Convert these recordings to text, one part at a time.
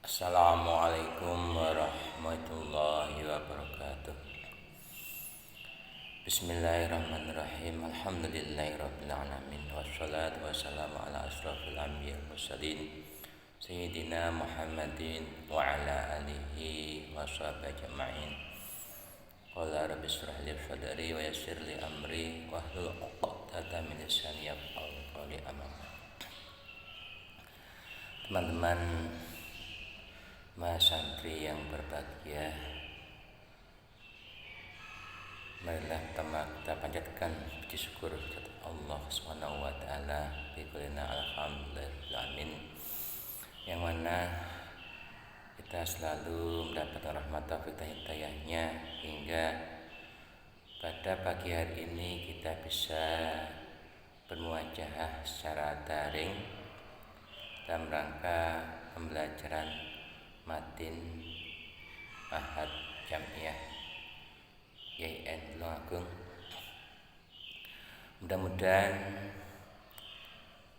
Assalamualaikum warahmatullahi wabarakatuh. Bismillahirrahmanirrahim. Alhamdulillahirabbil alamin. Wassalatu wassalamu ala asrofil anbiya'i wal mursalin Sayyidina Muhammadin wa ala alihi wa sahbihi ajma'in. Qala rabbi shrah li sadri wa yassir li amri wahlul 'uqdatam min lisani yafqahu qawli. Teman-teman mahasantri yang berbahagia, marilah kita panjatkan puji syukur kepada Allah Subhanahu wa taala bi kulina alhamdulillah, yang mana kita selalu mendapatkan rahmat taufik dan hidayahnya hingga pada pagi hari ini kita bisa bermuajahah secara daring dalam rangka pembelajaran Matin Mahad Jamiah YIN Tulungagung. Mudah-mudahan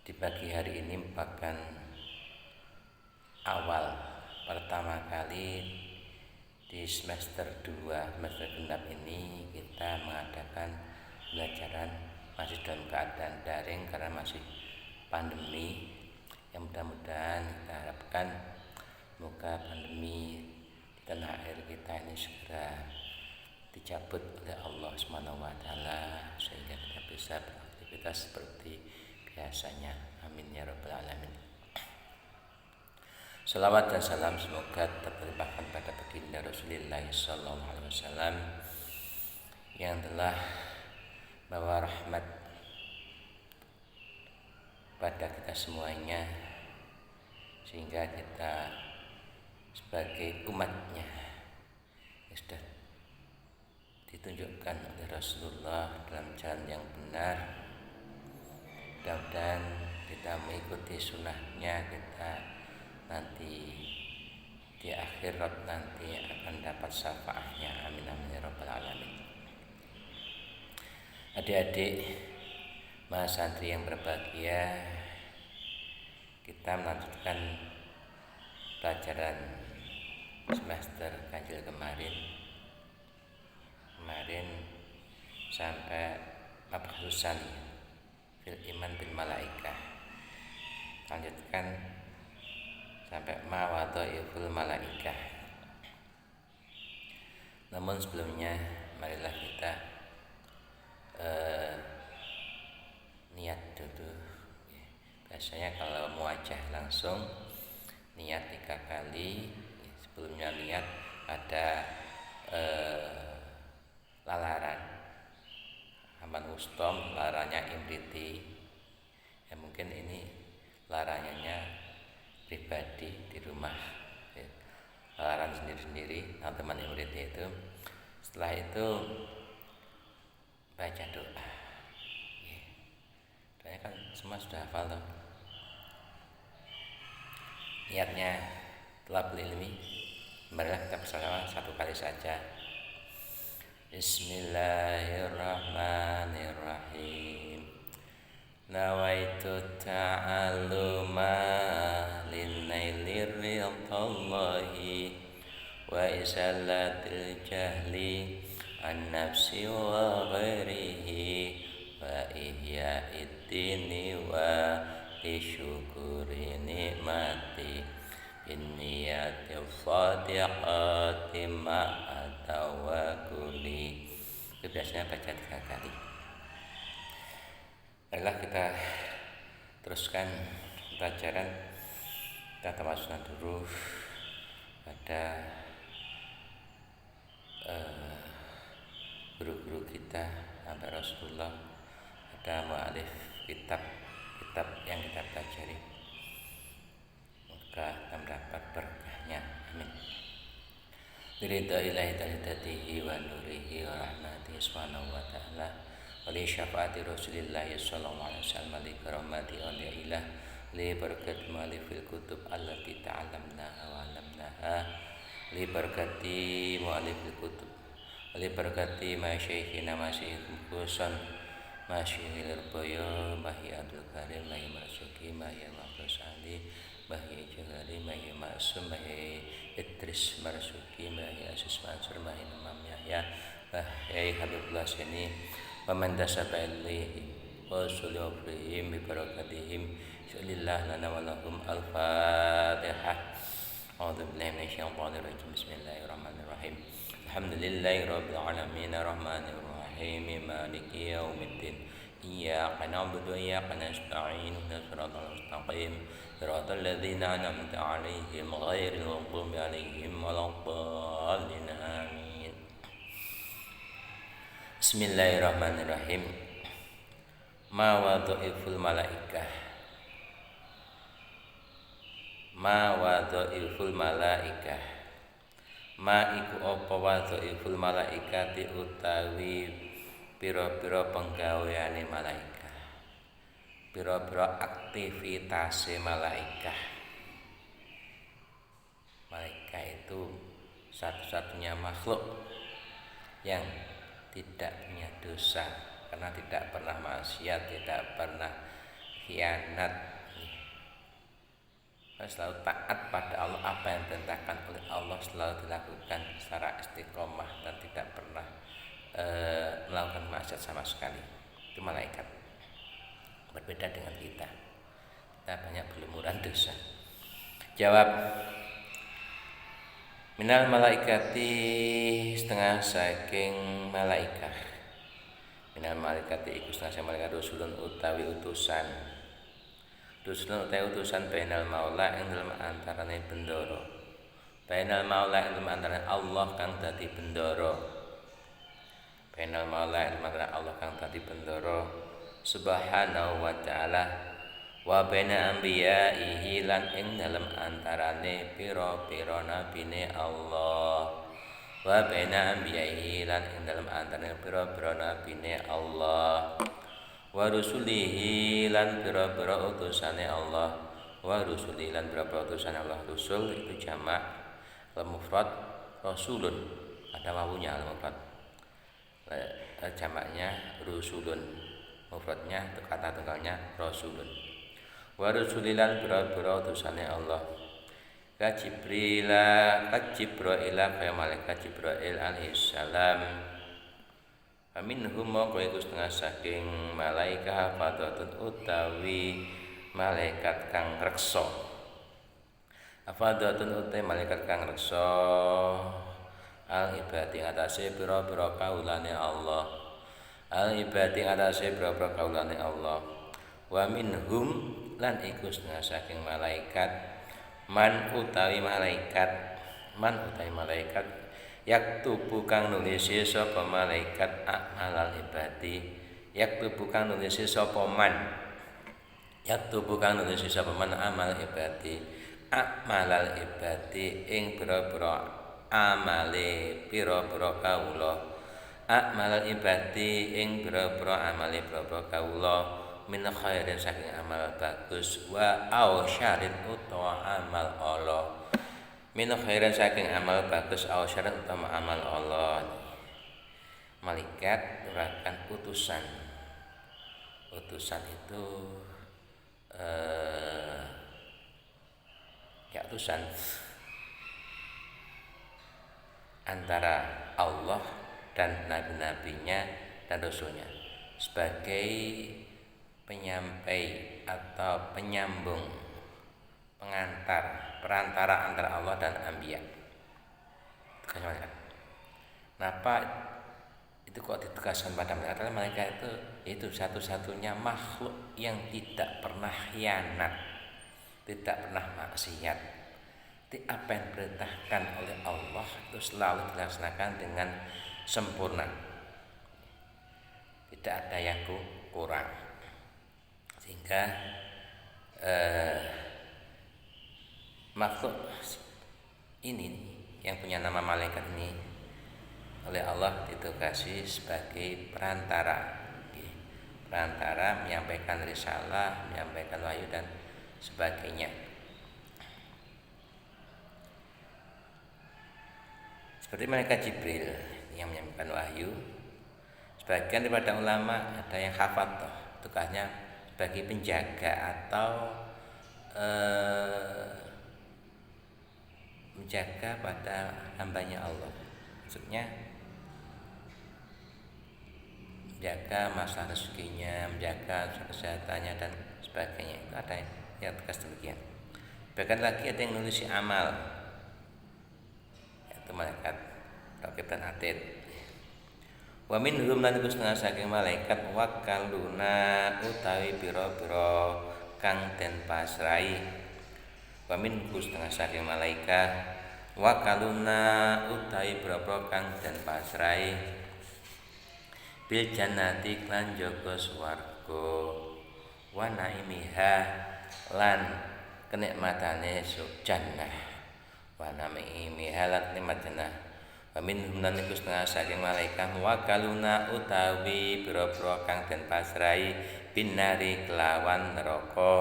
di pagi hari ini merupakan awal pertama kali di semester 2 semester genap ini kita mengadakan pembelajaran masih dalam keadaan daring karena masih pandemi. Yang mudah-mudahan kita harapkan semoga pandemi di tanah air kita ini segera dicabut oleh Allah Subhanahu wa taala sehingga kita bisa beraktivitas seperti biasanya. Amin ya rabbal alamin. Salawat dan salam semoga terlimpahkan pada baginda Rasulullah sallallahu alaihi wasallam yang telah bawa rahmat pada kita semuanya, sehingga kita sebagai umatnya yang sudah ditunjukkan oleh Rasulullah dalam jalan yang benar. Mudah-mudahan kita mengikuti sunnahnya, kita nanti di akhirat nanti akan dapat syafaatnya. Amin amin ya rabbal alamin. Adik-adik mahasantri yang berbahagia, kita melanjutkan pelajaran semester ganjil kemarin sampai mabhusan fil iman bil malaikah, lanjutkan sampai ma wadhaiful malaikah. Namun sebelumnya marilah kita niat dulu. Biasanya kalau muajah langsung niat 3 kali. Sebelumnya niat ada lalaran aman ustom, laranya imriti. Ya mungkin ini larannya pribadi di rumah, ya. Lalaran sendiri-sendiri teman imriti itu. Setelah itu baca doa. Doanya kan semua sudah hafal toh. Niatnya thalabul ilmi, marilah kita bersama 1 kali saja. Bismillahirrahmanirrahim. Nawaitu ta'alluma linnailir ridhallahi wa izalatil jahli an nafsi wa ghairihi wa ihya'id dini wa syukuri nikmati binniyati fadihati ma'atawakuli. Itu biasanya baca 3 kali. Marilah kita teruskan pelajaran. Kita tawasul dulu pada guru-guru kita sampai Rasulullah, ada mu'alif kitab yang kita pelajari, maka kita mendapat berkahnya. Amin. Biridha'illahi ta'ala wa nurihi wa rahmatihi subhanahu wa ta'ala wa li syafaati Rasulillah sallallahu alaihi wasallam li karamati awliyaillah li barakati mu'alifil kutub allati ta'alamnaha wa 'allamnaha li barakati mu'alifil kutub li barakati ma syekhina masyikhum kusan Masyihil Boyo Mahi Abdul Karim Mahi Marzuki Mahi Mahfuz Ali Mbah Yai Jalali, Mbah Yai Maksum, Mbah Yai Idris Marzuki, Mbah Yai Aziz Mansur, Mbah Yai Imam Yahya, Mbah Yai Habibullah Seni, wa man tasaba ilaihi wa sulihim bi barakatihim syalillah lana wa lahum al-fatihah. A'udzu billahi minasyaitonir rajim. Bismillahirrahmanirrahim. Alhamdulillahi rabbil alamin arrahmanir rahim maliki yaumiddin. Iyyaka na'budu wa iyyaka nasta'in ihdinas siratal mustaqim siratal ladzina an'amta 'alaihim ghairil maghdubi 'alaihim waladdallin amin. Bismillahirrahmanirrahim. Ma wadha'iful malaikah. Ma wadha'iful malaikah. Ma iku apa wadha'iful malaikati utawi pira-pira penggaweane malaikat. Pira-pira aktivitase malaikat. Malaikat itu satu-satunya makhluk yang tidak punya dosa karena tidak pernah maksiat, tidak pernah khianat, selalu taat pada Allah. Apa yang diperintahkan oleh Allah selalu dilakukan secara istiqomah dan tidak pernah melakukan maksiat sama sekali. Itu malaikat. Berbeda dengan kita banyak berlumuran dosa. Jawab, minal malaikati, setengah saking malaikat. Minal malaikati iku setengah saking malaikat rusulun utawi utusan. Rusulun utawi utusan bainal maula ing dalem antarane bendoro. Bainal maula ing dalem antarane Allah kang dadi bendoro. Bainal maula ing dalem Allah kang dadi bendoro subhanahu wa ta'ala wa baina anbiya'ihi lan ing dalem antarane pira-pira nabine Allah. Wa baina anbiya'ihi lan ing dalem antarane pira-pira nabine Allah. Wa rusulihi lan pira-pira utusane Allah. Wa rusulihi lan pira-pira utusane Allah. Rusul itu jamak, al-mufrad rasulun, ada wawunya al-mufrad. Jamaknya rusulun, mufradnya kata tunggalnya rasulun. Wa rusulihi lan pira-pira utusane Allah. Ka Jibril kaya malaikat Jibril alaihi salam. Aminhum mongko iku setengah saking malaikat hafadatun utawi malaikat kang reksa. Hafadatun utawi malaikat kang reksa al ibadi atase pira-pira kaulane Allah. Al ibadi atase pira-pira kaulane Allah. Wa minhum lan iku setengah saking malaikat man utawi malaikat yaktubu kang nulisi sapa malaikat a'malal ibadi. Yaktubu kang nulisi sapa man amal ibadi. A'malal ibadi ing pira-pira amale pira-pira kawula. A'malal ibadi ing pira-pira amale pira-pira kawula min khairin saking amal bagus wa au syarin utawa amal Allah. Min khairan saking amal bagus aw syarat utama amal Allah. Malaikat merupakan utusan. Utusan itu utusan antara Allah dan nabi-nabinya dan rasulnya sebagai penyampai atau penyambung, perantara antara Allah dan anbiya. Kenapa itu kok ditegaskan pada malaikat? Karena malaikat itu satu-satunya makhluk yang tidak pernah khianat, tidak pernah maksiat. Apa yang diperintahkan oleh Allah itu selalu dilaksanakan dengan sempurna. Tidak ada yang kurang. Sehingga makhluk ini yang punya nama malaikat ini oleh Allah ditugasi sebagai perantara menyampaikan risalah, menyampaikan wahyu dan sebagainya. Seperti malaikat Jibril yang menyampaikan wahyu. Sebagian daripada ulama ada yang hafadh, tugasnya sebagai penjaga atau eh, menjaga pada hambanya Allah, maksudnya menjaga masalah rezekinya, menjaga kesehatannya dan sebagainya. Itu ada yang tegas demikian. Bahkan lagi ada yang nulis amal, yaitu malaikat raqib dan atid. Wa minhum lan iku setengah saking malaikat wakaluna utawi pira-pira kang den pasrai. Wa minhum setengah saking malaikat wakaluna utawi pira-pira kang den pasrai bil jannati lan jaga swarga wa naimiha lan kenikmatane jannah wa naimiha lan nikmat jannah. Wa minhum lan iku setengah saking malaikat wakaluna utawi pira-pira kang den pasrai binari kelawan neraka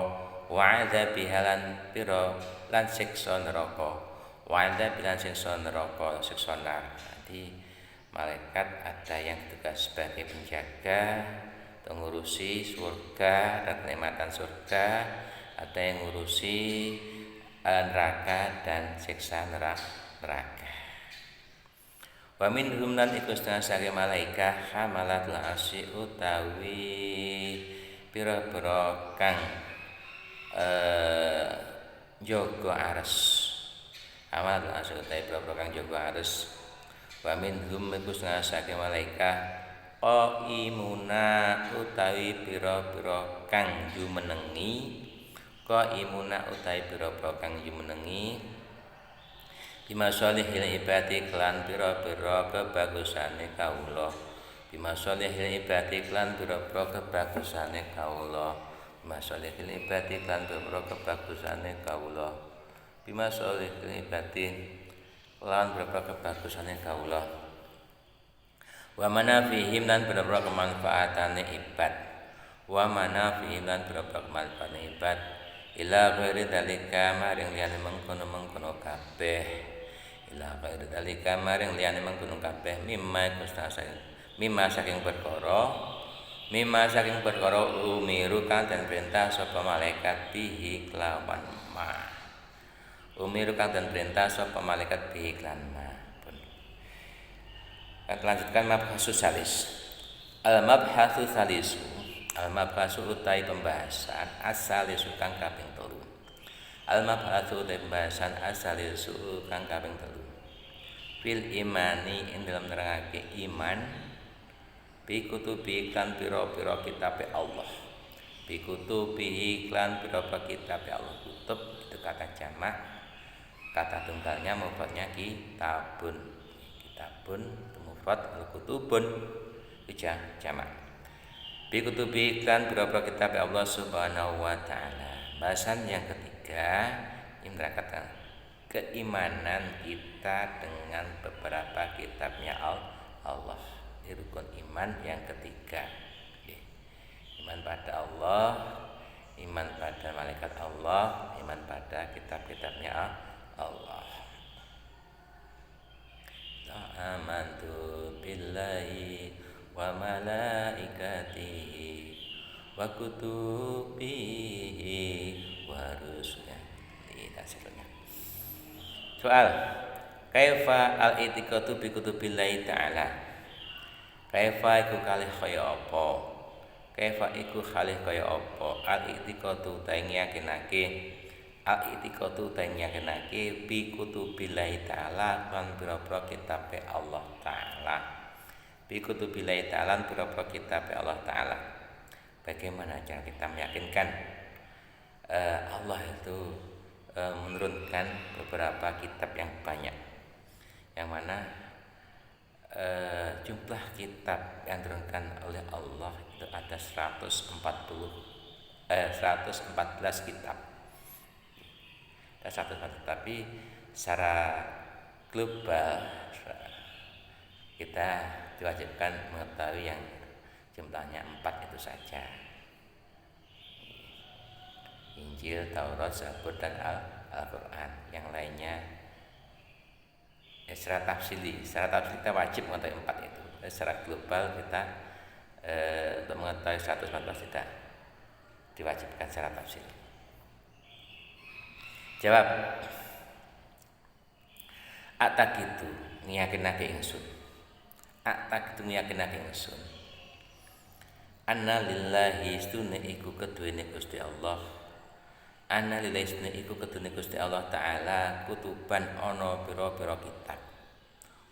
wa adzabiha lan pira lan siksa neraka wa adzab lan siksa neraka siksa nar. Jadi malaikat ada yang tugas sebagai penjaga, mengurusi surga dan kenikmatan surga, ada yang mengurusi neraka dan siksa neraka. Wa minhum lan iku setengah saking malaikat hamalatul arsy utawi pira-pira kang jaga arsy. Hamalatul arsy utawi pira-pira kang jaga arsy. Wa minhum iku setengah saking malaikat qaimuna utawi pira-pira kang jumenengi, qaimuna utawi pira-pira kang jumenengi bima sholihil ibadi kelan pira-pira kebagusane kawula, bima sholihil ibadi kelan pira-pira kebagusane kawula, bima sholihil ibadi kelan pira-pira kebagusane kawula, bima sholihil ibadi lan beberapa kebagusane kawula. Wa manafihim lan beberapa kemanfaatane ibad. Wa manafihim lan beberapa kemanfaatane ibad ila ghairi dalika maring liyane mengkono-mengkono kabeh. Ila ghairi dalika maring liyane mengkono kabeh mimma saking perkara umiru kang den perintah sapa malaikat bihi kelawan ma. Umiru kang den perintah sapa malaikat bihi lan ma. Kita lanjutkan mabhasus salis. Al-mabhasu salisu. Al-mabhasu utai pembahasan as-salisu kang kaping 3. Al-mabhasu utai pembahasan as-salisu kang kaping 3. Fil imani ing dalam nerangake iman bi kutubi kan pira-pira kitabe Allah. Bi kutubi iklan pira-pira kitabe Allah. Kutub itu kata jamak, kata tunggalnya mufradnya kitabun. Kitabun itu mufrad, al-kutubun itu jamak. Bi kutubi iklan pira-pira kitabe Allah Subhanahu wa taala. Bahasan yang ketiga ini kata keimanan kita dengan beberapa kitabnya Allah. Ini rukun iman yang ketiga. Iman pada Allah, iman pada malaikat Allah, iman pada kitab-kitabnya Allah. Amantu billahi wa malaikatihi wa kutubihi wa rusulihi. Dan seterusnya. Soal, kaifa al-i'tiqadu bi kutubillahi ta'ala? Kaifa iku kalih kaya apa? Kaifa iku kalih kaya apa? Al-i'tiqadu ta yakinake. Al-i'tiqadu ta yakinake bi kutubillahi ta'ala lan pira-pira kitabe Allah taala. Bi kutubillahi ta'ala lan pira-pira kitabe Allah taala. Bagaimana cara kita meyakinkan Allah itu menurunkan beberapa kitab yang banyak, yang mana jumlah kitab yang diturunkan oleh Allah itu ada 114 kitab. Tapi secara global kita diwajibkan mengetahui yang jumlahnya 4 itu saja. Injil, Taurat, Zabur dan Al-Quran. Yang lainnya secara tafsili kita wajib mengetahui 4 itu. Secara global kita untuk mengetahui 114 tidak diwajibkan secara tafsili. Jawab, atak itu ngiyakinake ingsun. Atak itu ngiyakinake ingsun. Anna lillahi stune iku keduwene Gusti Allah. Anna lillahi stune iku keduwene Gusti Allah taala kutuban ana pira-pira kitab.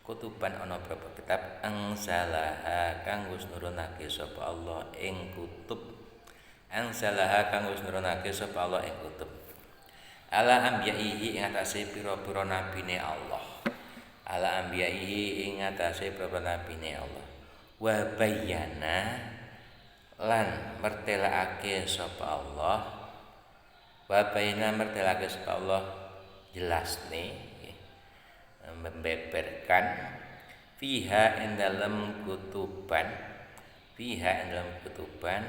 Kutuban ana pira-pira kitab angsalaha kang wis nurunake sapa Allah ing kutub. Angsalaha kang wis nurunake sapa Allah ing kutub. Ala anbiya'ihi ing atase pira-pira nabine Allah. Ala anbiya'ihi ing atase pira-pira nabine Allah. Wa bayyana lan mertelakake sapa Allah. Wa bayyana mertelakake sapa Allah jelasne membeberkan fiha ing dalem kutuban. Fiha ing dalem kutuban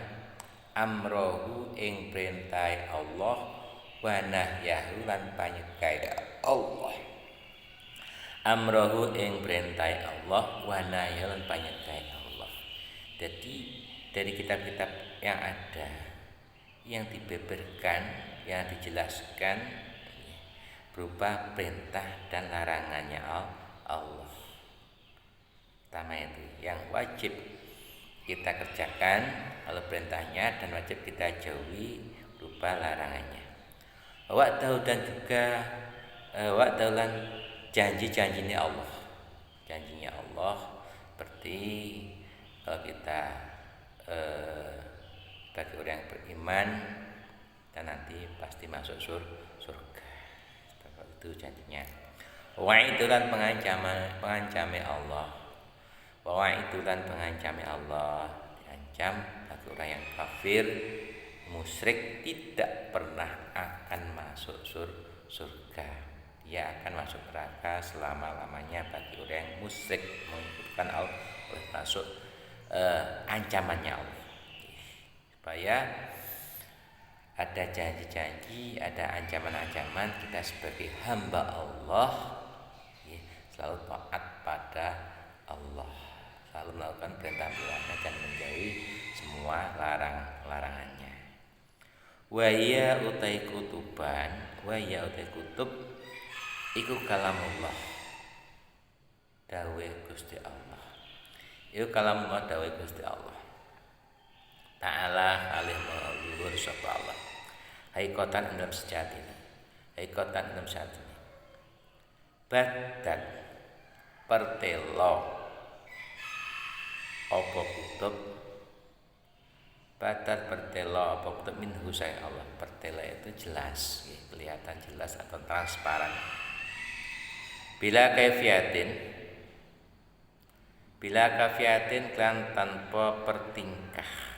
amrohu ing perintah Allah wa nahyahu lan panyegah Allah. Amrohu ing perintah Allah wa nahyahu lan panyegah Allah. Jadi dari kitab-kitab yang ada yang dibeberkan, yang dijelaskan berupa perintah dan larangannya Allah. Pertama itu yang wajib kita kerjakan kalau perintahnya dan wajib kita jauhi berupa larangannya. Wa'dahu dan juga wa'dahu lan janji-janjinya Allah. Janjinya Allah seperti kalau kita bagi orang yang beriman dan nanti pasti masuk surga. Itu janjinya. Wa'idu lan pengancame Allah. Wa'idu lan pengancame Allah. Diancam bagi orang yang kafir, musyrik tidak pernah akan masuk surga. Dia akan masuk neraka selama-lamanya bagi orang yang musyrik mengikutkan Allah oleh masuk ancamannya Allah. Supaya ada janji-janji, ada ancaman-ancaman, kita sebagai hamba Allah selalu taat pada Allah, selalu melakukan perintah-perintahnya dan menjauhi semua larangannya. Waya utai kutuban, waya utai kutub iku kalamullah dawe Gusti Allah. Iku kalamullah dawe Gusti Allah Ta'ala alih luhur sapa Allah. Haikotan dalam sejatine. Haikotan dalam sejatine. Badat pertelo apa kutub. Badat pertelo apa kutub minhu sayang Allah. Pertelo itu jelas, kelihatan jelas atau transparan. Bila kaifiatin kan tanpa pertingkah.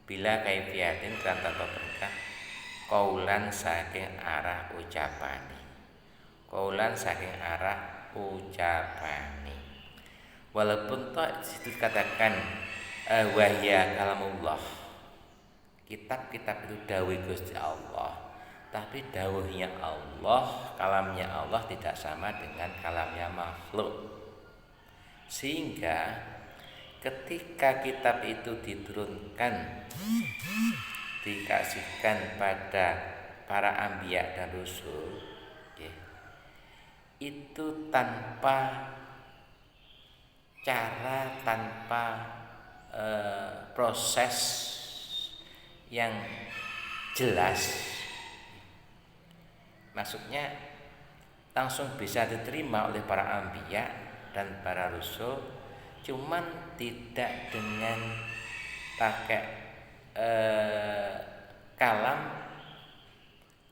Bila kaifiatin kan tanpa pertingkah. Kaulan saking arah ucapani. Kaulan saking arah ucapani. Walaupun tak situ katakan wahya kalamullah, kitab-kitab itu dawuh Gusti Allah, tapi dawuhnya Allah, kalamnya Allah tidak sama dengan kalamnya makhluk. Sehingga ketika kitab itu diturunkan, dikasihkan pada para anbiya dan rasul, itu tanpa cara, tanpa proses yang jelas, maksudnya langsung bisa diterima oleh para anbiya dan para rasul, cuman tidak dengan pakai kalam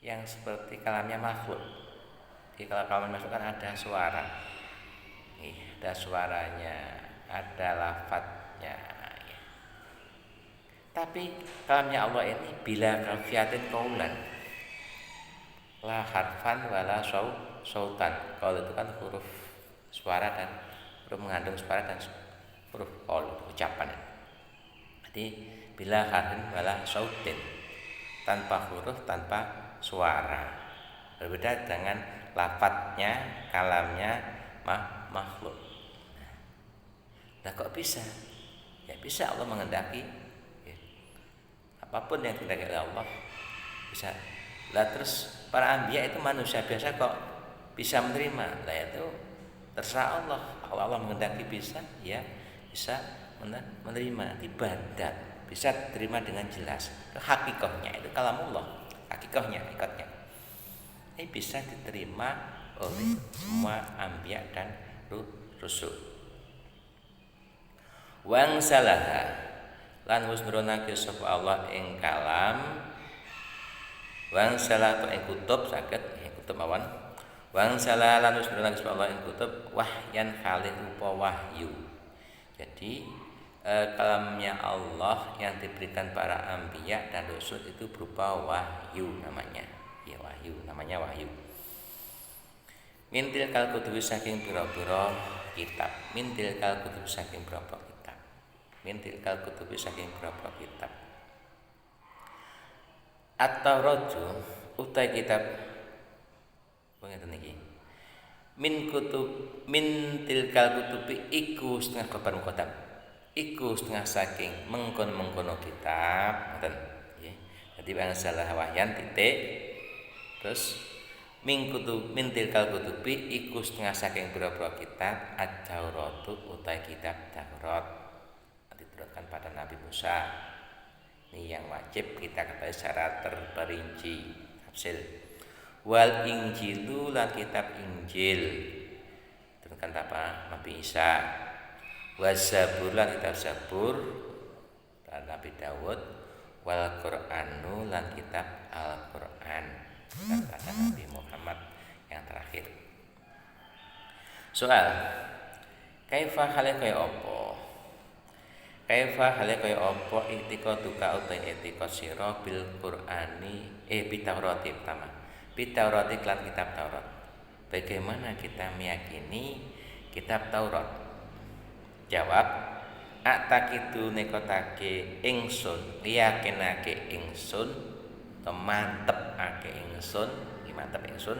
yang seperti kalamnya makhluk. Jadi kalau kalamnya makhluk kan ada suara, ada suaranya, ada lafadznya. Tapi kalamnya Allah ini bila kafiatin kaulan, la harfan wala sautan. Kalau itu kan huruf suara dan huruf mengandung suara dan huruf qaul, ucapan. Jadi bila harfan wala sautin, tanpa huruf, tanpa suara. Berbeda dengan lafadznya, kalamnya makhluk. Nah kok bisa? Ya bisa, Allah menghendaki apapun yang dikehendaki oleh Allah bisa. Lah terus para anbiya itu manusia biasa kok bisa menerima. Lah itu terserah Allah. Kalau Allah menghendaki bisa, ya bisa menerima ibadat, bisa terima dengan jelas. Hakikahnya itu kalamullah, hakikahnya, ikatnya. Ini bisa diterima oleh semua anbiya dan rusul. Wang salaha lan wis nurunake sapa Allah ing kalam. Wang salah atau ing kutub saged kutub mawon. Wang salah lan wis nurunake sapa Allah ing kutub wahyan khalih rupa wahyu. Jadi kalamnya Allah yang diberikan para anbiya dan rasul itu berupa wahyu namanya. Ya wahyu, namanya wahyu. Mintil kal kutubi saking pira-pira kitab. Mintil kal kutubi saking pira-pira kitab. Mintil kal kutubi saking pira-pira kitab. At-Taurat utai kitab ngeten iki. Min tilkal kutubi iku setengah kabar muqaddam. Iku setengah saking mengkon-mengkono kitab ngoten nggih. Dadi bangsalah wahyan titik terus min tilkal kutubi iku setengah saking pira-pira kitab At-Taurat utai kitab Taurat diturunkan pada Nabi Musa. Ini yang wajib kita ketahui secara terperinci tafsir. Wal Injilu lan kitab Injil turunkan apa Nabi Isa. Wazabur lan kitab Zabur dan Nabi Daud. Wal Qur'anu lan kitab Al-Qur'an dan kata Nabi Muhammad yang terakhir. Soal kaifa hale kaya apa? Kaifa hale kaya apa i'tiqaduka utai i'tiqad sira bil Qur'ani bitaurati pertama. Bitaurati lan kitab Taurat. Bagaimana kita meyakini kitab Taurat? Jawab, atakidu nekotake ingsun, yakinake ingsun, mantepake ingsun, mantep ingsun.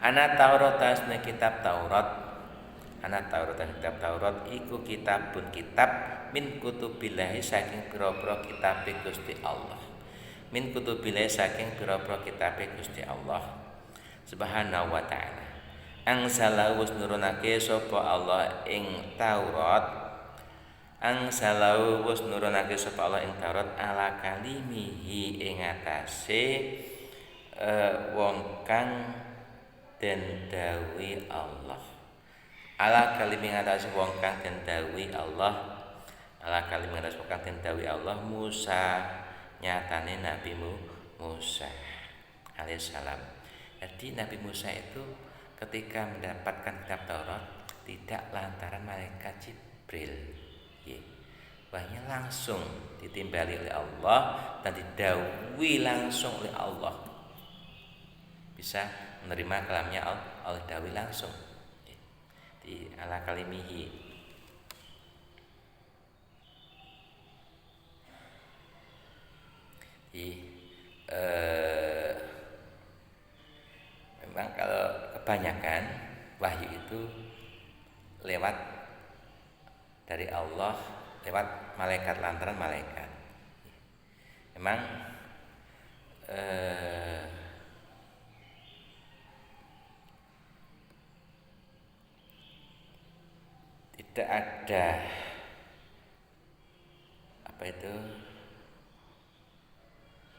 Ana Taurat asne kitab Taurat. Ana Taurat dan kitab Taurat iku kitabun kitab min kutubillahi saking pira-pira kitab Gusti Allah. Min kutubillahi saking pira-pira kitab Gusti Allah Subhanahu wa ta'ala. Angsala wis nurunake sapa Allah ing Taurat. Angsala wis nurunake sapa Allah ing Taurat ala kalimihi ing atase wong kang den dawuhi Allah. Ala kalimi ing atase wong kang den dawuhi Allah. Ala kalimi ing atase wong kang den dawuhi Allah Musa nyatane Nabi Musa alaihissalam. Jadi Nabi Musa itu ketika mendapatkan kitab Taurat tidak lantaran malaikat Jibril, wahyu langsung ditimbali oleh Allah dan didhawuhi langsung oleh Allah. Bisa menerima kalamnya Allah dawuhi langsung di ala kalimihi. Memang kalau kebanyakan wahyu itu lewat dari Allah, lewat malaikat, lantaran malaikat. Memang tidak ada apa itu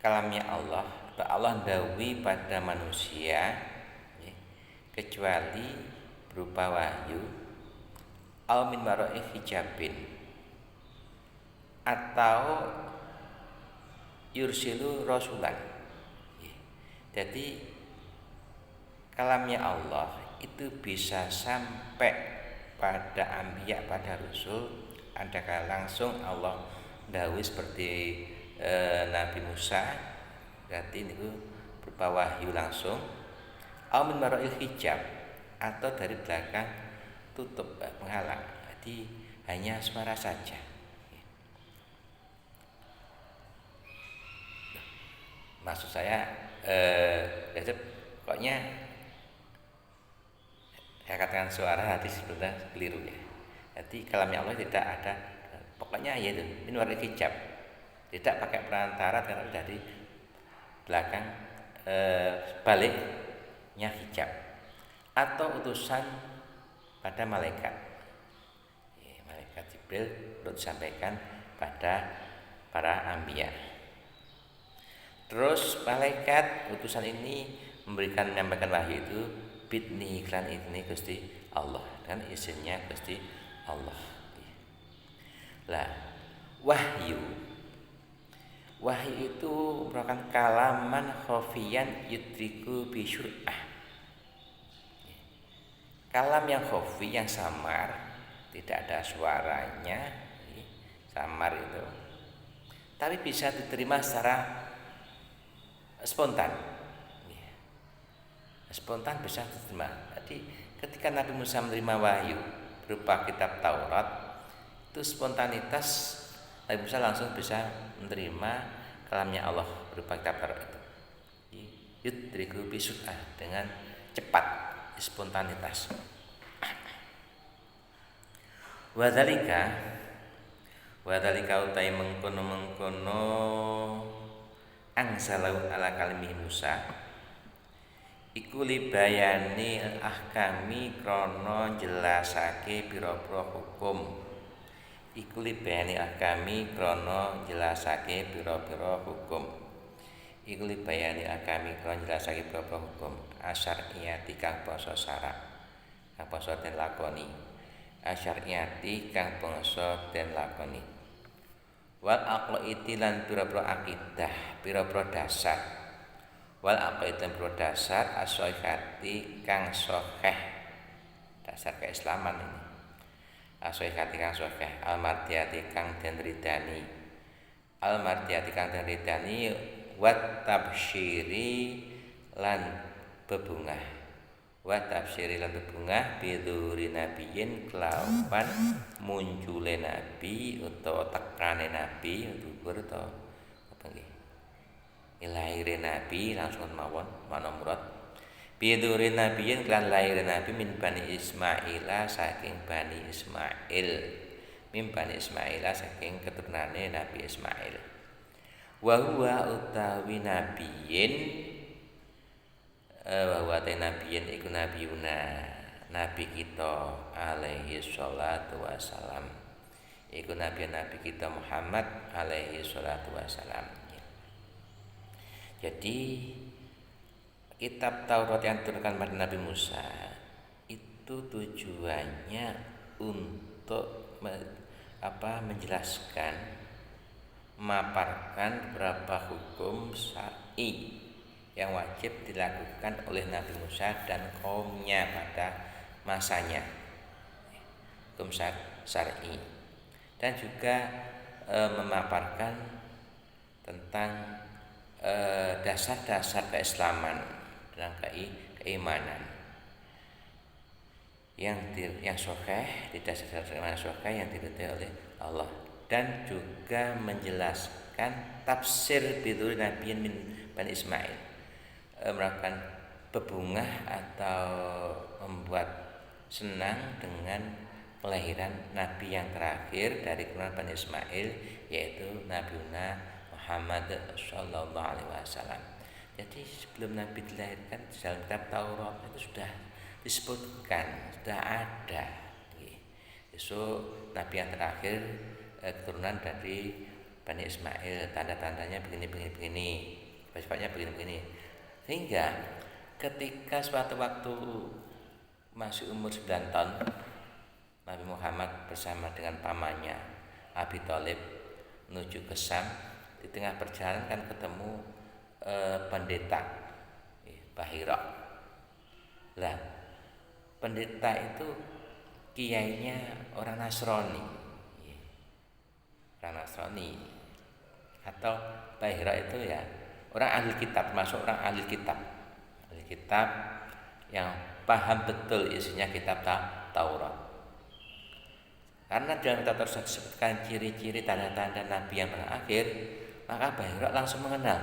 kalamnya Allah atau Allah ndawi pada manusia kecuali berupa wahyu au min wara'i hijabin atau yursilu rasulan. Jadi kalamnya Allah itu bisa sampai pada anbiya, pada rasul, adakah langsung Allah ndawuhi seperti Nabi Musa, berarti itu berupa wahyu langsung. Amin mara'il hijab atau dari belakang tutup penghalang, jadi hanya suara saja. Maksud saya pokoknya saya katakan suara hati sebenarnya keliru ya. Jadi kalamnya Allah tidak ada, pokoknya ya itu min mara'il hijab, tidak pakai perantara karena dari belakang baliknya hijab atau utusan pada malaikat. Malaikat Jibril untuk disampaikan pada para anbiya. Terus malaikat utusan ini menyampaikan wahyu itu bidni iklan ini Gusti Allah, dan izinnya Gusti Allah. Lah, wahyu itu merupakan kalaman khofiyan yudriku bisyur'ah. Kalam yang khofi, yang samar, tidak ada suaranya, samar itu, tapi bisa diterima secara spontan. Spontan bisa diterima. Jadi ketika Nabi Musa menerima wahyu berupa kitab Taurat, itu spontanitas Nabi Musa langsung bisa menerima kalamnya Allah berupa kitab Taurat itu. Yudriku bisyur'ah, dengan cepat, spontanitas. Wadhalika utai mengkono angsalau ala kalimi Musa iku libayani ahkami krana jelasake pira-pira hukum. Iku libayani ahkami krana jelasake pira-pira hukum. Iku libayani ahkami krana jelasake pira-pira hukum. Asyariyati kang basa syarak, kang basa den lakoni. Asyariyati kang basa den lakoni. Wal aqlaiti lan pira-pira akidah, pira-pira dasar. Wal aqaidan pira dasar as-shahihati kang sahih, dasar keislaman ini. As-shahihati kang sahih, al-mardiyati kang den ridani. Al-mardiyati kang den ridani wat tabsyiri lan bebungah. Wa tafsiri lan bebungah bidhuri nabiyyin kelawan muncule nabi utawa tekane nabi dhuwur utawa apa nggih lahire nabi langsung mawon mana murad bidhuri nabiyyin kan lahire nabi min bani Ismaila saking bani Ismail, min bani Ismaila saking keturunane Nabi Ismail. Wa huwa utawi nabiyyin wa nabiyin iku nabiyuna, nabi kita alaihi sholatu wassalam, iku nabi kita Muhammad alaihi sholatu wassalam. Jadi kitab Taurat yang diturunkan pada Nabi Musa itu tujuannya untuk menjelaskan, memaparkan beberapa hukum syar'i yang wajib dilakukan oleh Nabi Musa dan kaumnya pada masanya, hukum syar'i, dan juga memaparkan tentang dasar-dasar keislaman dan keimanan yang sahih, di dasar-dasar keimanan sahih yang diridhoi oleh Allah, dan juga menjelaskan tafsir bidhuri nabiyyin min Bani Ismail, melakukan bebungah atau membuat senang dengan kelahiran Nabi yang terakhir dari keturunan Bani Ismail, yaitu Nabiuna Muhammad Sallallahu Alaihi Wasallam. Jadi sebelum Nabi dilahirkan di dalam kitab Taurat itu sudah disebutkan, sudah ada. Besok Nabi yang terakhir keturunan dari Bani Ismail, tanda-tandanya begini, sifatnya begini. Sehingga ketika suatu waktu masih umur 9 tahun, Nabi Muhammad bersama dengan pamannya Abi Thalib menuju ke Syam. Di tengah perjalanan kan ketemu pendeta Bahira. Lah, pendeta itu kiainya orang Nasrani. Orang Nasrani atau Bahira itu ya orang ahli kitab, termasuk orang ahli kitab yang paham betul isinya kitab Taurat. Karena dalam kitab Taurat disebutkan ciri-ciri tanda-tanda Nabi yang terakhir, maka Bahira langsung mengenal,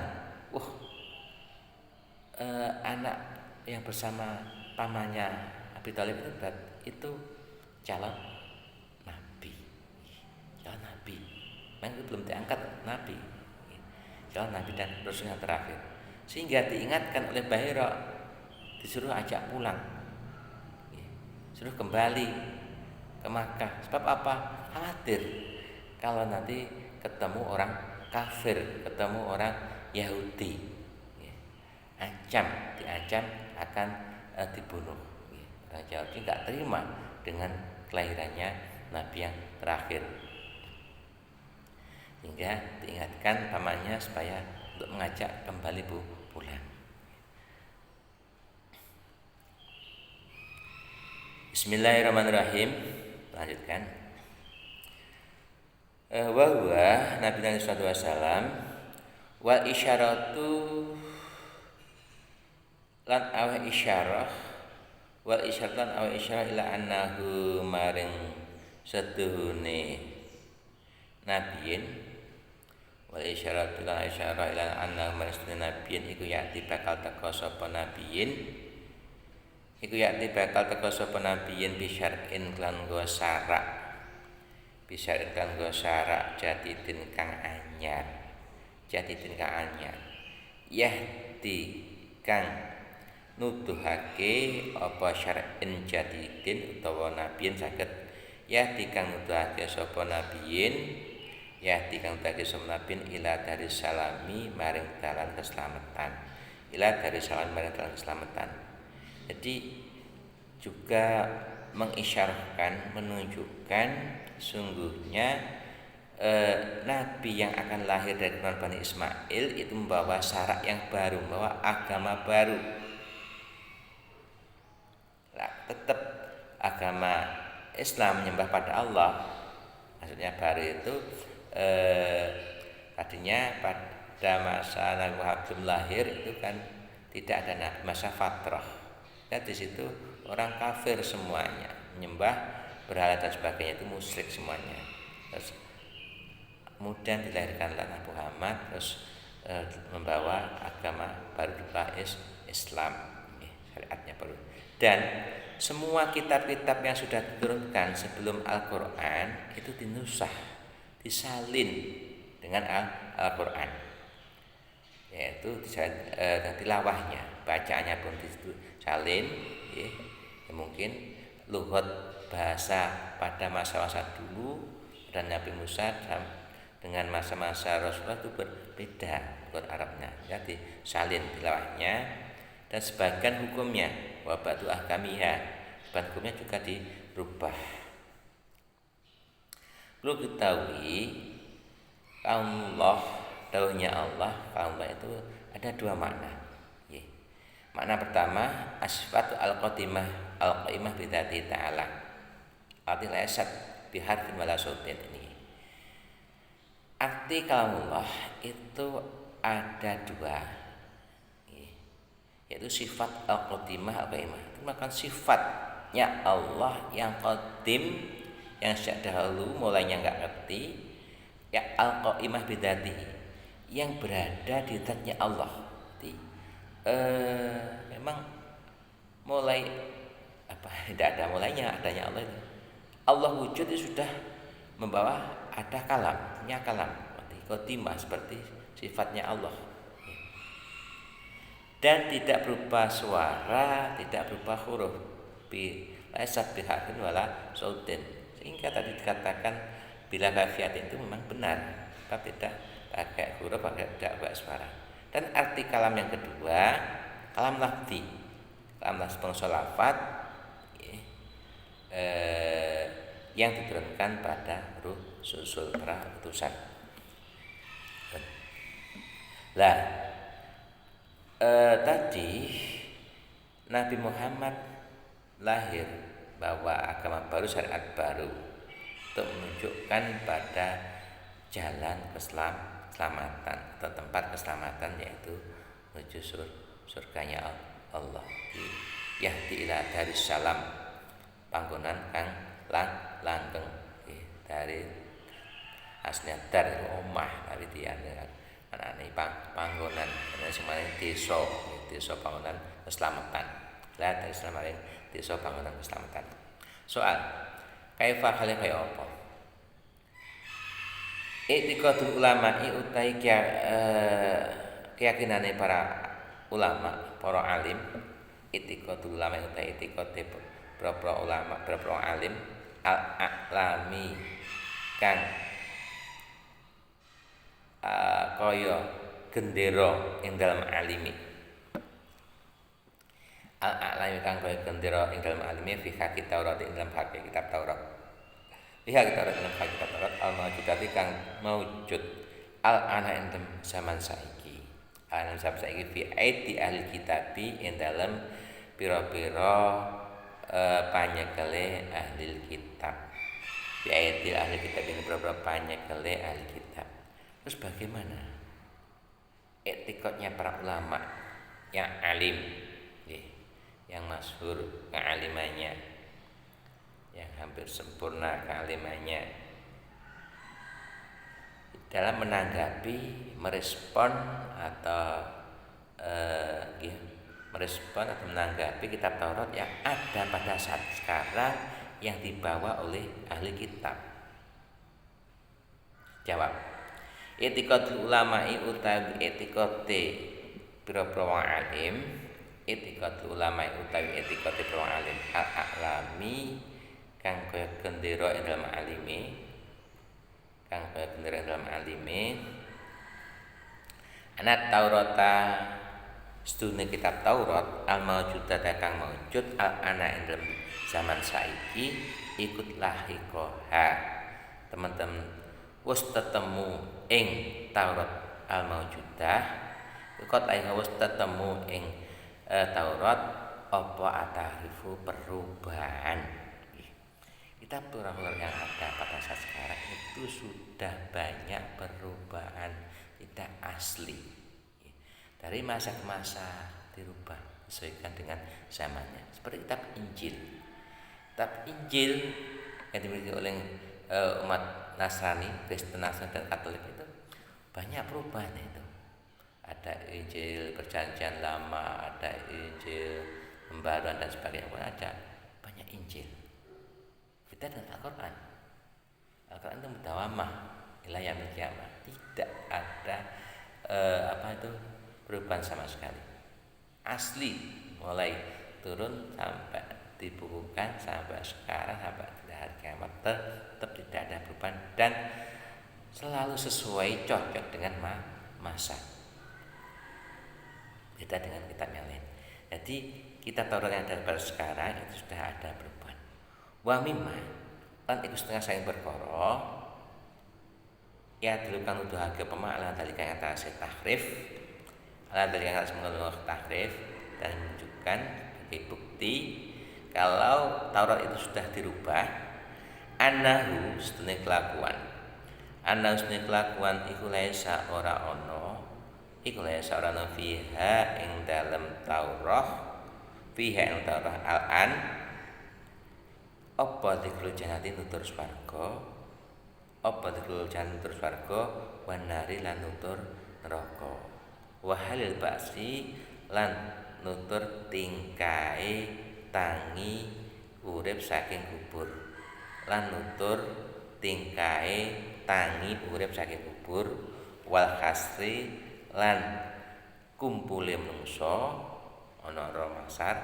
anak yang bersama pamannya Abi Thalib itu calon Nabi. Memang itu belum diangkat Nabi. Calon Nabi dan Rasul yang terakhir. sehingga diingatkan oleh Bahira, disuruh ajak pulang, suruh kembali ke Makkah. Sebab apa? Khawatir kalau nanti ketemu orang kafir, ketemu orang Yahudi, diancam akan dibunuh. Raja Yahudi nggak terima dengan kelahirannya Nabi yang terakhir, hingga diingatkan pamannya supaya untuk mengajak kembali pulang. Bismillahirrahmanirrahim. Lanjutkan. Wa huwa Nabi sallallahu alaihi wasallam wal isyaratu lan awa isyarah wal isyaratan awa isyarah ila annahu maring setuhune nabiyin wal isyaratu lan isyarah ila annahu maring setuhune nabiyin iku yakti bakal teka sapa nabiyin iku yakti bakal teka sapa nabiyin bisyar'in klan go syarak bisyar'in klan go syarak jatidin kang anyar yahdi kang nuduhake apa syar'in jadidin utawa nabiyin saged yahdi kang nuduhake sapa nabiyin yahdi kang nuduhake sapa nabiyin ila dari salami maring dalan keselamatan Jadi juga mengisyarahkan, menunjukkan sungguhnya Nabi yang akan lahir dari keturunan Bani Ismail itu membawa syarak yang baru, membawa agama baru. Nah, tetap agama Islam menyembah pada Allah. Maksudnya baru itu tadinya pada masa Nabi Muhammad belum lahir itu kan tidak ada nabi, masa fatrah. Ya, di situ orang kafir semuanya, menyembah berhala dan sebagainya, itu musyrik semuanya. Terus kemudian dilahirkanlah Nabi Muhammad, terus membawa agama baru berupa Islam, syariatnya baru. Dan semua kitab-kitab yang sudah diturunkan sebelum Al-Quran itu dinusah, disalin dengan Al-Quran, yaitu tilawahnya, bacaannya pun disalin. Ya, mungkin lughat bahasa pada masa-masa dulu dan Nabi Musa dengan masa-masa Rasulullah itu berbeda lughat Arabnya, jadi salin tilawahnya dan sebagian hukumnya wa ba'du ahkamiha, sebagian hukumnya juga dirubah. Perlu ketahui Allah, dawuhnya Allah itu ada dua makna. Makna pertama asfatu al-qatimah al-qaimah bidzati ta'ala. Arti laysat biharfin wala sautin ini. Arti kalamullah itu ada dua, yaitu sifat al-qatimah al-qaimah. Itu merupakan sifatnya Allah yang qadim, yang sejak dahulu mulainya enggak ngerti, ya al-qaimah bidzatihi, yang berada di zatnya Allah. Memang mulai tidak ada mulainya adanya Allah itu. Allah wujud itu sudah membawa ada kalam, punya kalam, qatimah seperti sifatnya Allah. Dan tidak berupa suara, tidak berupa huruf, laysat biharfin wala sautin. Sehingga tadi dikatakan bila kafiat itu memang benar, tapi tidak pakai huruf, tidak pakai suara. Dan arti kalam yang kedua, kalam lafzi, kalam lafzi bangsa lafaz yang diturunkan pada huruf susul para utusan. Lah, tadi Nabi Muhammad lahir bawa agama baru, syariat baru untuk menunjukkan pada jalan keselamatan atau tempat keselamatan, yaitu menuju surganya Allah. Yahdi ila dari salam, panggonan kang langgeng, dari aslinya dari omah, dari diana anane panggonan, semuanya desa panggonan keselamatan. Lah dari selamaring desa panggonan keselamatan. Soal kaifa hale kaya apa? I'tiqadul ulama'i utai keyakinane para ulama para alim, itiqadul ulama utai itiqate para ulama para alim al-a'lami kang kaya gendera ing dalem alimi. Al-a'lami kang kaya gendera ing dalem alimi fi hakik Taurat ing dalem hakik kitab Taurat. Fi hakik Taurat ing dalem hakik kitab Taurat al-mawjudati kang maujud al-ana ing zaman saiki. Ana zaman saiki fi aidi ahli kitabi ing dalem pira-pira panyekele ahli kitab. Fi aidi ahli kitab ing pira-pira panyekele ahli kitab. Terus bagaimana etikotnya para ulama yang alim, yang masyhur kealimannya, yang hampir sempurna kealimannya dalam menanggapi, merespon atau menanggapi kitab Taurat yang ada pada saat sekarang yang dibawa oleh ahli kitab. Jawab, etiqatul ulama'i utawi etiqate pira-pira alim, etiqatul ulama'i utawi etiqate pira alim al-a'lami kang kaya gendera ing dalem alime, ana Taurata sedune kitab Taurat al-mawjudat kang maujud al-ana ing dalem zaman saiki ikut lahikoha. Teman-teman wis tetemu ing Taurat al-mawjudah, kok wis tetemu ing Taurat apa atarifu perubahan. Kitab Taurat yang ada pada saat sekarang itu sudah banyak perubahan, tidak asli. Dari masa ke masa dirubah sesuaikan dengan zamannya. Seperti kitab Injil. Kitab Injil yang dimiliki oleh umat Nasrani, Kristen Nasrani dan Katolik itu banyak perubahan itu. Ada Injil Perjanjian Lama, ada Injil Pembaruan dan sebagainya, ada banyak Injil. Kita dengan Al-Quran. Al-Quran itu mudawamah ila yaumil qiyamah. Tidak ada perubahan sama sekali. Asli mulai turun sampai dibukukan sampai sekarang sampai hari kiamat tetap tidak ada perubahan dan selalu sesuai cocok dengan masa. Beda dengan kitab yang lain. Jadi kitab Taurat yang ada pada sekarang itu sudah ada perubahan. Wa mimma lan iku setengah saking perkara ya dilukan nuduhake pemahaman dari kang atas tahrif, ala dari kang atas mengeluh tahrif dan menunjukkan sebagai bukti kalau Taurat itu sudah dirubah. Anahu setune kelakuan iku laisa ora ana fiha ing dalem Taurat al-an apa dzikrul jannati nutur swarga wan nari lan nutur neraka wa halil ba'si lan nutur tingkae tangi urip saking kubur wal khasri lan kumpule manungsa ana ora masar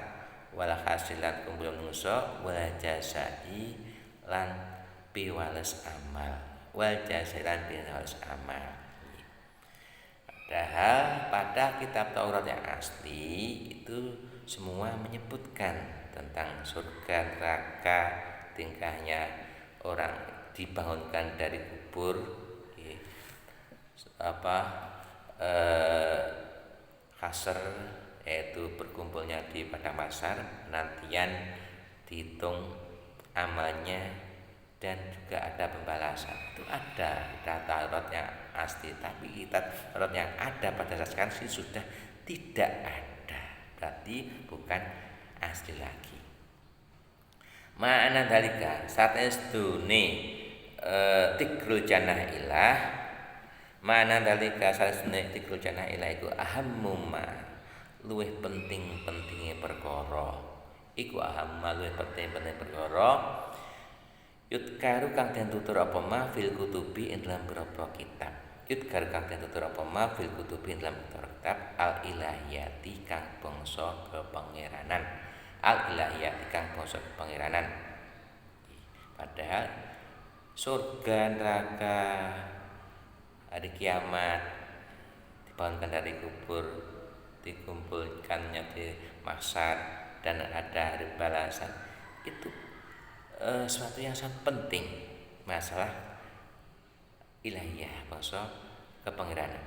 wal hasilan kumpul manungsa wal jazai lan piwales amal padahal pada kitab Taurat yang asli itu semua menyebutkan tentang surga neraka, tingkahnya orang dibangunkan dari kubur, hasr yaitu berkumpulnya di padang mahsyar, nantian dihitung amalnya dan juga ada pembalasan. Itu ada Taurat yang asli, tapi kitab Taurat yang ada pada saat sekarang sudah tidak ada, berarti bukan asli lagi. Ma'ana dalika saat estune tikrul jannah ilah, ma'ana dalika saat estune tikrul jannah ilah iku ahammu ma luwih penting-pentinge perkara yutkaru kang den tutur apa ma fil kutubi ing dalam pira-pira kitab yudgar kang den tutur apa ma fil kutubi dalam kitab al ilahiyati kang bangsa kepangeranan. Al ilahiyati kang bangsa kepangeranan. Padahal surga neraka hari kiamat dibangunkan dari kubur, dikumpulkannya di mahsyar dan ada hari balasan, itu suatu yang sangat penting, masalah ilahiyah bangsa kepangeranan.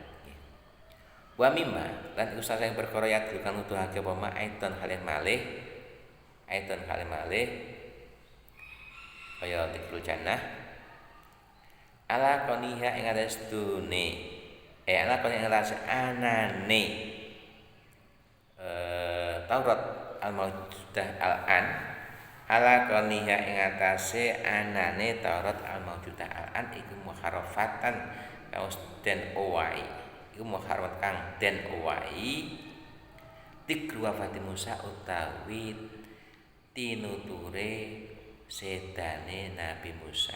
Wa mimma lan iku saking perkara ya kang nuduhake apa ma aiton halih malih kaya tikrul jannah ala koniha ing atas dune ala koni ing atas anane Taurat al-maujudah al-an ala koniha ing atase anane Taurat al-maujudah al-an iku muharrafatan kaos den owai iku muharrafat kang den owai tikru wafati Musa utawi tinuture sedane Nabi Musa,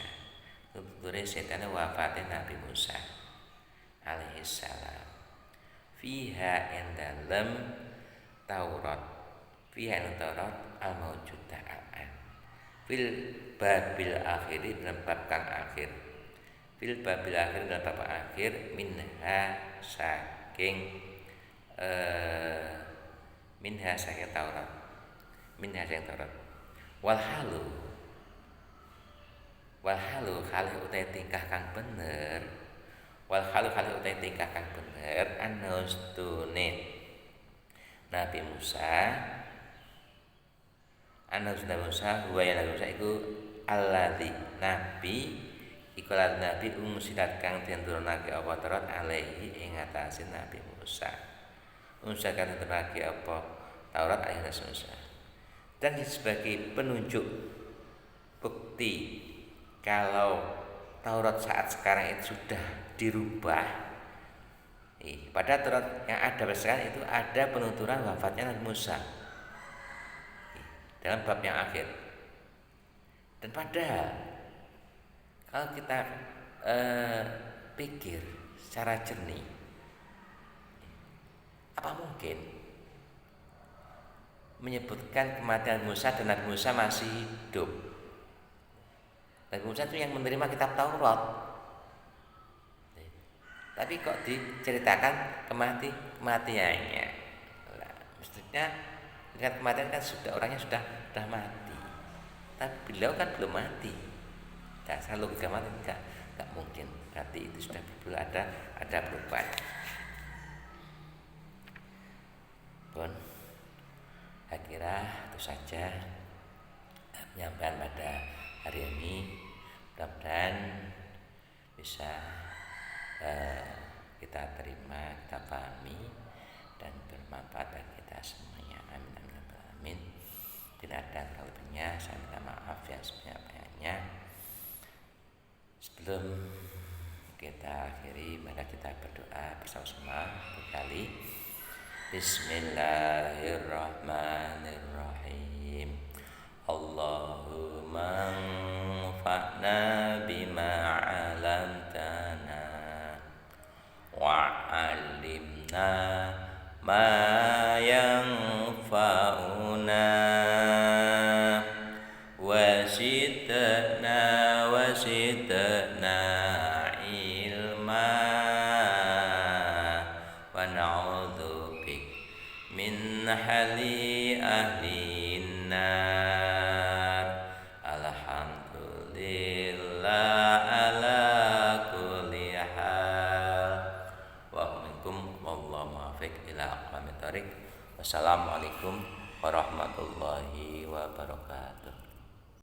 tuture sedane wafate Nabi Musa alaihi salam. Fiha endalem Taurat, fiha ing Taurat al-maujudah al-an. Fil babil akhiri dalam bab kang akhir. Fil babil akhir dalam bab akhir minha saking Taurat. Minha saking Taurat. Walhalu kali utai tingkah kang bener. Walhalu kali utai tingkah kang bener anustune Nabi Musa huwa ya Nabi Musa iku alladzi nabi iku nabi umsilat kang den turunake apa Taurat alaihi ing atase Nabi Musa. Musa kang turunake apa Taurat alaihi Musa. Dan sebagai penunjuk bukti kalau Taurat saat sekarang itu sudah dirubah. Pada Taurat yang ada sekarang itu ada penuturan wafatnya Nabi Musa dalam bab yang akhir. Dan padahal kalau kita pikir secara jernih, apa mungkin menyebutkan kematian Musa dan Nabi Musa masih hidup? Nabi Musa itu yang menerima kitab Taurat, tapi kok diceritakan kematiannya? Nah, mestinya dengan kematian kan orangnya sudah mati, tapi beliau kan belum mati. Dasar logika mati enggak mungkin. Berarti itu sudah belum ada perubahan. Pun, saya kira itu saja penyampaian pada hari ini. Mudah-mudahan bisa kita terima, kita pahami dan bermanfaat bagi kita semuanya. Amin amin ya rabbal alamin. Tidak ada kelebihnya, saya minta maaf yang sebanyak-banyaknya. Sebelum kita akhiri, mari kita berdoa bersama-sama berkali. Bismillahirrahmanirrahim. Allahumma anfa'na bima 'allamtana wa 'allimna ma yanfa'una wa zidna ilma wa na'udzubik min hali ahlin nar. Alhamdulillah ala kulli hal wa minkum wallahu muwaffiq ila aqwamit thoriq. Wassalamualaikum warahmatullahi wabarakatuh.